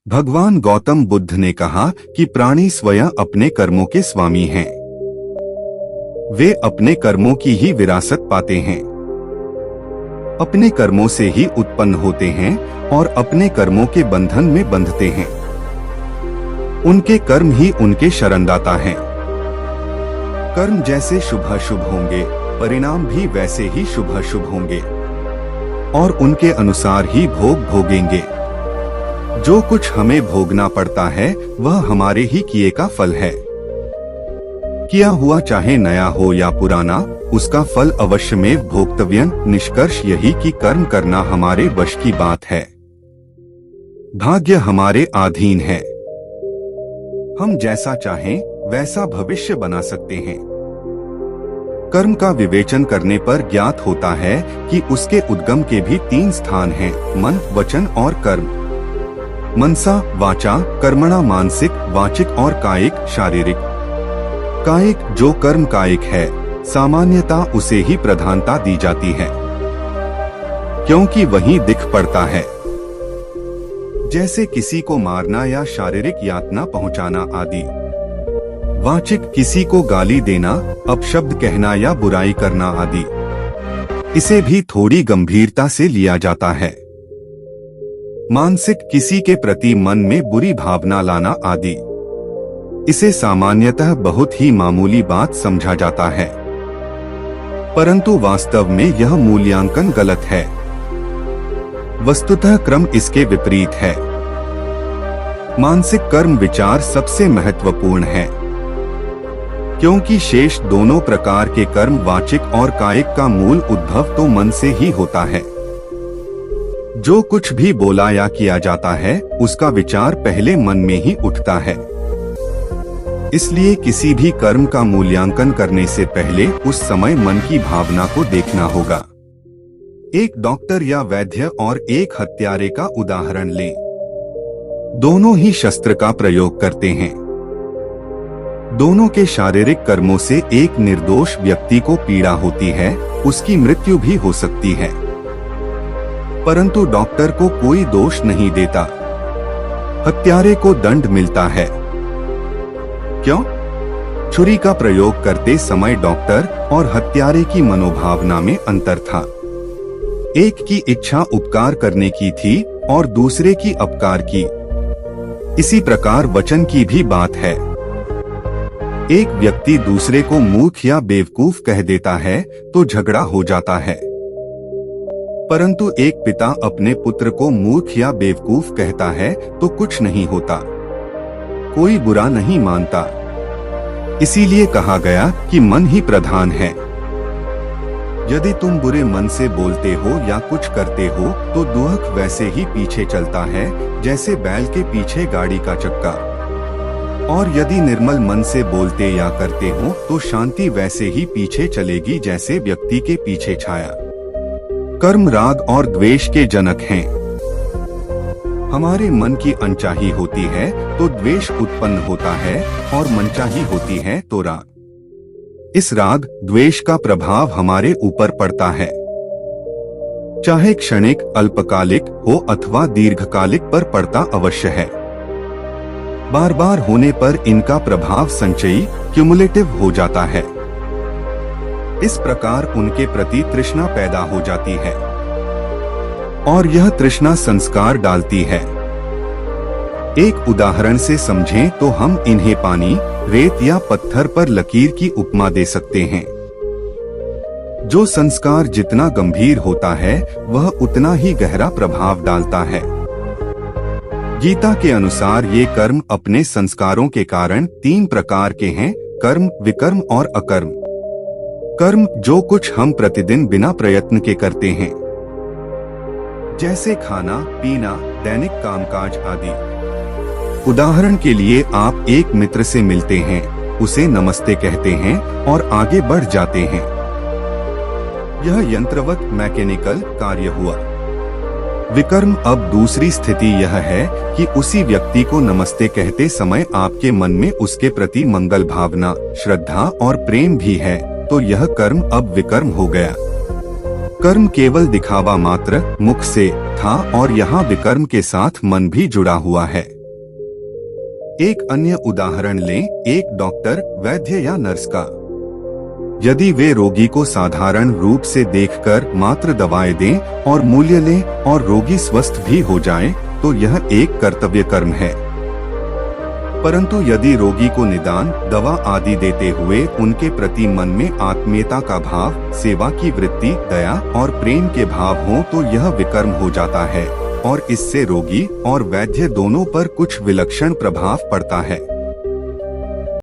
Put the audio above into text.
भगवान गौतम बुद्ध ने कहा कि प्राणी स्वयं अपने कर्मों के स्वामी हैं। वे अपने कर्मों की ही विरासत पाते हैं, अपने कर्मों से ही उत्पन्न होते हैं और अपने कर्मों के बंधन में बंधते हैं। उनके कर्म ही उनके शरणदाता हैं। कर्म जैसे शुभ शुभ होंगे, परिणाम भी वैसे ही शुभ शुभ होंगे और उनके अनुसार ही भोग भोगेंगे। जो कुछ हमें भोगना पड़ता है वह हमारे ही किए का फल है। किया हुआ चाहे नया हो या पुराना, उसका फल अवश्य में भोक्तव्य। निष्कर्ष यही कि कर्म करना हमारे वश की बात है। भाग्य हमारे अधीन है। हम जैसा चाहें वैसा भविष्य बना सकते हैं। कर्म का विवेचन करने पर ज्ञात होता है कि उसके उद्गम के भी 3 स्थान हैं: मन, वचन और कर्म। मनसा वाचा कर्मणा मानसिक, वाचिक और कायिक शारीरिक। कायिक जो कर्म कायिक है, सामान्यता उसे ही प्रधानता दी जाती है, क्योंकि वही दिख पड़ता है। जैसे किसी को मारना या शारीरिक यातना पहुंचाना आदि। वाचिक किसी को गाली देना, अपशब्द कहना या बुराई करना आदि। इसे भी थोड़ी गंभीरता से लिया जाता है। मानसिक किसी के प्रति मन में बुरी भावना लाना आदि। इसे सामान्यतः बहुत ही मामूली बात समझा जाता है, परंतु वास्तव में यह मूल्यांकन गलत है। वस्तुतः क्रम इसके विपरीत है। मानसिक कर्म विचार सबसे महत्वपूर्ण है, क्योंकि शेष दोनों प्रकार के कर्म वाचिक और कायिक का मूल उद्भव तो मन से ही होता है। जो कुछ भी बोला या किया जाता है उसका विचार पहले मन में ही उठता है। इसलिए किसी भी कर्म का मूल्यांकन करने से पहले उस समय मन की भावना को देखना होगा। एक डॉक्टर या वैद्य और एक हत्यारे का उदाहरण लें। दोनों ही शस्त्र का प्रयोग करते हैं। दोनों के शारीरिक कर्मों से एक निर्दोष व्यक्ति को पीड़ा होती है, उसकी मृत्यु भी हो सकती है, परंतु डॉक्टर को कोई दोष नहीं देता। हत्यारे को दंड मिलता है। क्यों? छुरी का प्रयोग करते समय डॉक्टर और हत्यारे की मनोभावना में अंतर था। एक की इच्छा उपकार करने की थी और दूसरे की अपकार की। इसी प्रकार वचन की भी बात है। एक व्यक्ति दूसरे को मूर्ख या बेवकूफ कह देता है तो झगड़ा हो जाता है, परंतु एक पिता अपने पुत्र को मूर्ख या बेवकूफ कहता है तो कुछ नहीं होता, कोई बुरा नहीं मानता। इसीलिए कहा गया कि मन ही प्रधान है। यदि तुम बुरे मन से बोलते हो या कुछ करते हो तो दुख वैसे ही पीछे चलता है जैसे बैल के पीछे गाड़ी का चक्का। और यदि निर्मल मन से बोलते या करते हो तो शांति वैसे ही पीछे चलेगी जैसे व्यक्ति के पीछे छाया। कर्म राग और द्वेष के जनक हैं। हमारे मन की अनचाही होती है तो द्वेष उत्पन्न होता है और मनचाही होती है तो राग। इस राग द्वेष का प्रभाव हमारे ऊपर पड़ता है, चाहे क्षणिक अल्पकालिक हो अथवा दीर्घकालिक पर पड़ता अवश्य है। बार बार होने पर इनका प्रभाव संचयी क्यूमुलेटिव हो जाता है। इस प्रकार उनके प्रति तृष्णा पैदा हो जाती है और यह तृष्णा संस्कार डालती है। एक उदाहरण से समझें तो हम इन्हें पानी, रेत या पत्थर पर लकीर की उपमा दे सकते हैं। जो संस्कार जितना गंभीर होता है वह उतना ही गहरा प्रभाव डालता है। गीता के अनुसार ये कर्म अपने संस्कारों के कारण 3 प्रकार के हैं: कर्म, विकर्म और अकर्म। कर्म जो कुछ हम प्रतिदिन बिना प्रयत्न के करते हैं, जैसे खाना पीना, दैनिक कामकाज आदि। उदाहरण के लिए आप एक मित्र से मिलते हैं, उसे नमस्ते कहते हैं और आगे बढ़ जाते हैं। यह यंत्रवत मैकेनिकल कार्य हुआ। विकर्म अब दूसरी स्थिति यह है कि उसी व्यक्ति को नमस्ते कहते समय आपके मन में उसके प्रति मंगल भावना, श्रद्धा और प्रेम भी है, तो यह कर्म अब विकर्म हो गया। कर्म केवल दिखावा मात्र मुख से था और यहाँ विकर्म के साथ मन भी जुड़ा हुआ है। एक अन्य उदाहरण लें, एक डॉक्टर, वैद्य या नर्स का। यदि वे रोगी को साधारण रूप से देखकर मात्र दवाएं दें और मूल्य लें और रोगी स्वस्थ भी हो जाए, तो यह एक कर्तव्य कर्म है। परंतु यदि रोगी को निदान, दवा आदि देते हुए उनके प्रति मन में आत्मीयता का भाव, सेवा की वृत्ति, दया और प्रेम के भाव हो, तो यह विकर्म हो जाता है और इससे रोगी और वैद्य दोनों पर कुछ विलक्षण प्रभाव पड़ता है।